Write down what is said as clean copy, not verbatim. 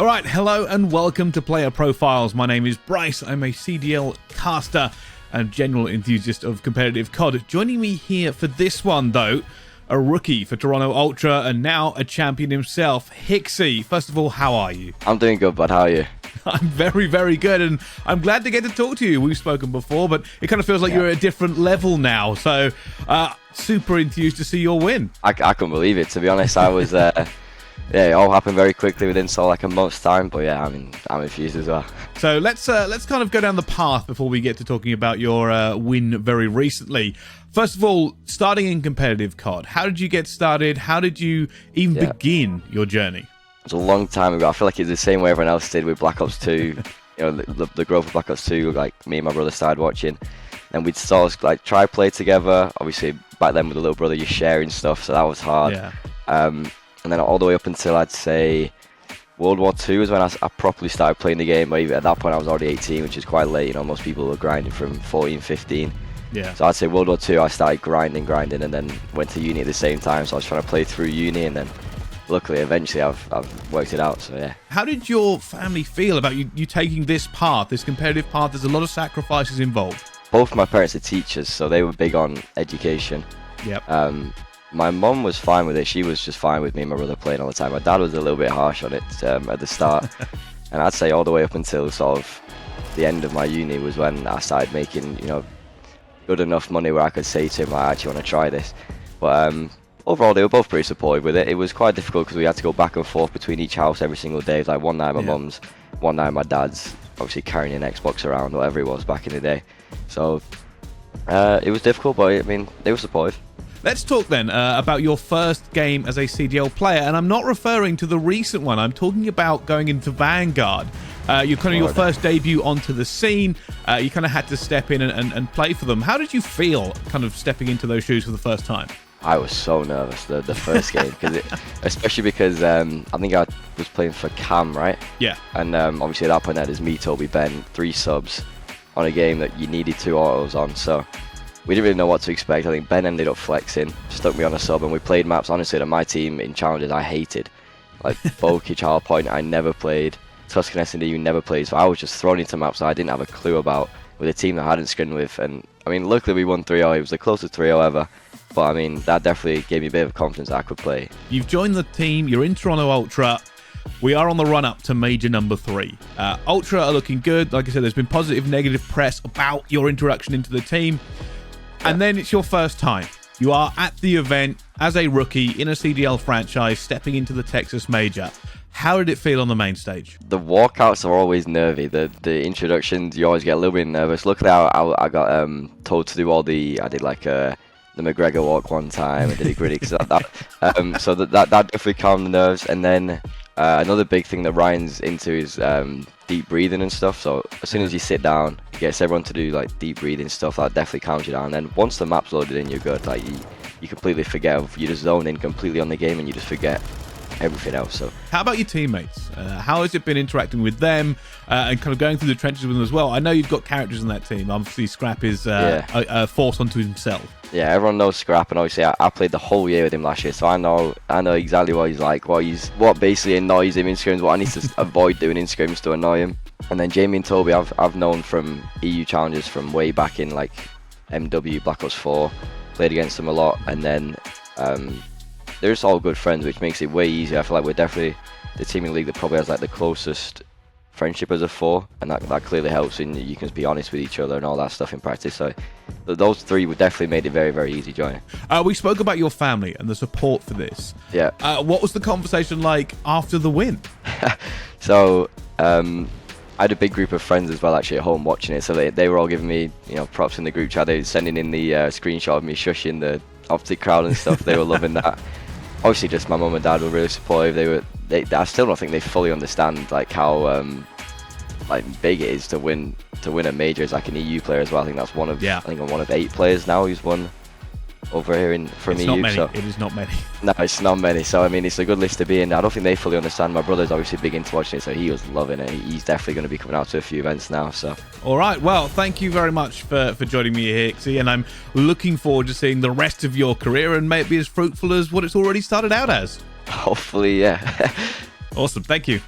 All right, hello and welcome to Player Profiles. My name is Brice. I'm a CDL caster and general enthusiast of competitive COD. Joining me here for this one, though, a rookie for Toronto Ultra and now a champion himself, Hicksy. First of all, how are you? I'm doing good, bud. How are you? I'm very, very good, and I'm glad to get to talk to you. We've spoken before, but it kind of feels like you're at a different level now. So, super enthused to see your win. I couldn't believe it, to be honest. I was, yeah, it all happened very quickly within like a month's time. But yeah, I'm infused as well. So let's kind of go down the path before we get to talking about your win very recently. First of all, starting in competitive COD, how did you get started? How did you even begin your journey? It was a long time ago. I feel like it's the same way everyone else did with Black Ops 2. You know, the growth of Black Ops 2, like me and my brother started watching. And we'd sort of like try play together. Obviously, back then with the little brother, you're sharing stuff, so that was hard. Yeah. And then all the way up until, I'd say, World War II is when I properly started playing the game. But even at that point, I was already 18, which is quite late. You know, most people were grinding from 14, 15. Yeah. So I'd say World War II, I started grinding, and then went to uni at the same time. So I was trying to play through uni, and then luckily, eventually, I've worked it out. So yeah. How did your family feel about you taking this path, this competitive path? There's a lot of sacrifices involved. Both of my parents are teachers, so they were big on education. Yep. My mum was fine with it. She was just fine with me and my brother playing all the time. My dad was a little bit harsh on it at the start. And I'd say all the way up until sort of the end of my uni was when I started making, you know, good enough money where I could say to him, I actually want to try this. But overall, they were both pretty supportive with it. It was quite difficult because we had to go back and forth between each house every single day. Like one night my mum's, one night my dad's, obviously carrying an Xbox around, whatever it was back in the day. So it was difficult, but I mean, they were supportive. Let's talk then about your first game as a CDL player, and I'm not referring to the recent one. I'm talking about going into Vanguard. You're kind of your first debut onto the scene. You kind of had to step in and play for them. How did you feel kind of stepping into those shoes for the first time? I was so nervous the first game, especially because I think I was playing for Cam, right? Yeah. And obviously at that point, there's me, Toby, Ben, 3 subs on a game that you needed 2 autos on. So we didn't really know what to expect. I think Ben ended up flexing, stuck me on a sub, and we played maps, honestly, that my team in challenges I hated. Like Boki, Child Point, I never played. Tuscan S&D, you never played. So I was just thrown into maps that I didn't have a clue about with a team that I hadn't scrimmed with. And I mean, luckily we won 3-0. It was the closest 3-0 ever. But I mean, that definitely gave me a bit of confidence that I could play. You've joined the team. You're in Toronto Ultra. We are on the run up to Major number 3. Ultra are looking good. Like I said, there's been positive, negative press about your introduction into the team. And then it's your first time. You are at the event as a rookie in a CDL franchise, stepping into the Texas Major. How did it feel on the main stage? The walkouts are always nervy. The introductions, you always get a little bit nervous. Luckily, I got told to do all I did like the McGregor walk one time. I did it gritty, so that definitely calmed the nerves. And then another big thing that Ryan's into is deep breathing and stuff. So as soon as you sit down, he gets everyone to do like deep breathing stuff. That definitely calms you down. And then once the map's loaded in, you're good. Like you completely forget. You just zone in completely on the game, and you just forget everything else. So how about your teammates? How has it been interacting with them and kind of going through the trenches with them as well? I know you've got characters in that team. Obviously, Scrap is a force unto himself. Yeah, everyone knows Scrap, and obviously I played the whole year with him last year, so I know exactly what he's like, what basically annoys him in scrims, what I need to avoid doing in scrims to annoy him. And then Jamie and Toby, I've known from EU challenges from way back in like MW, Black Ops 4, played against them a lot, and then they're just all good friends, which makes it way easier. I feel like we're definitely the team in the league that probably has like the closest friendship as a 4, and that clearly helps, and you can be honest with each other and all that stuff in practice. So those 3 would definitely made it very, very easy joining. We spoke about your family and the support for this. Yeah. What was the conversation like after the win? So I had a big group of friends as well actually at home watching it, so they were all giving me, you know, props in the group chat. They were sending in the screenshot of me shushing the optic crowd and stuff. They were loving that. Obviously, just my mum and dad were really supportive. I still don't think they fully understand like how like big it is to win a major as like an EU player as well. I think that's I think I'm one of 8 players now who's won over here from EU. Not many. So it is not many. No, it's not many. So I mean, it's a good list to be in. I don't think they fully understand. My brother's obviously big into watching it, so he was loving it. He's definitely going to be coming out to a few events now. So all right, well, thank you very much for joining me here, Hicksy, and I'm looking forward to seeing the rest of your career and maybe as fruitful as what it's already started out as. Hopefully, yeah. Awesome, thank you.